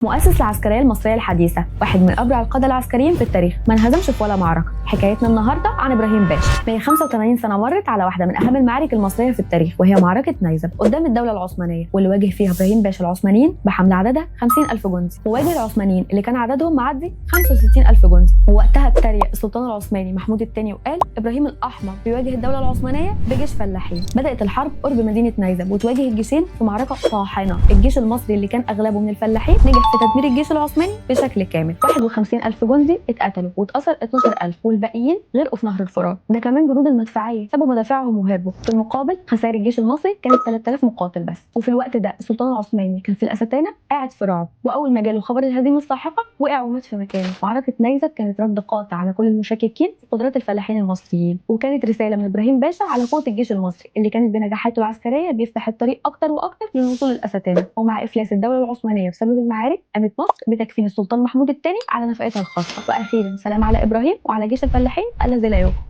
مؤسس العسكرية المصرية الحديثة، واحد من أبرع القادة العسكريين في التاريخ، ما انهزمش في ولا معركة. حكايتنا النهاردة عن إبراهيم باشا. 185 سنة مرت على واحدة من أهم المعارك المصرية في التاريخ، وهي معركة نيزب قدام الدولة العثمانية، واللي واجه فيها إبراهيم باشا العثمانيين بحملة عددها 50,000 جندي، وواجه العثمانيين اللي كان عددهم معدي 65,000 جندي. ووقتها اتريق السلطان العثماني محمود الثاني وقال إبراهيم الأحمر بيواجه الدولة العثمانية بجيش فلاحين. بدأت الحرب قرب مدينة نيزب، وتواجه الجيشين في معركة طاحنة. الجيش المصري اللي كان أغلبه من الفلاحين نجح في تدمير الجيش العثماني بشكل كامل. 51,000 جندي اتقتلوا واتأثر 12,000، والباقيين غرقوا في نهر الفرات. ده كمان جنود المدفعية سابوا مدافعهم وهربوا. في المقابل خسائر الجيش المصري كانت 3000 مقاتل بس. وفي الوقت ده السلطان العثماني كان في الأستانة قاعد في رعب، وأول ما جاله خبر الهزيمة الساحقة وقع ومات في مكانه. معركة نيزب كانت رد قاطع على كل المشككين في قدرات الفلاحين المصريين، وكانت رسالة من إبراهيم باشا على قوة الجيش المصري اللي كانت بنجاحاته العسكرية بيفتح الطريق أكتر وأكتر للوصول للأستانة. ومع إفلاس الدولة العثمانية بسبب المعارك، قامت مصر بتكفين السلطان محمود الثاني على نفقتها الخاصة. وأخيرا سلام على إبراهيم وعلى جيش الفلاحين الذي لا يقهر.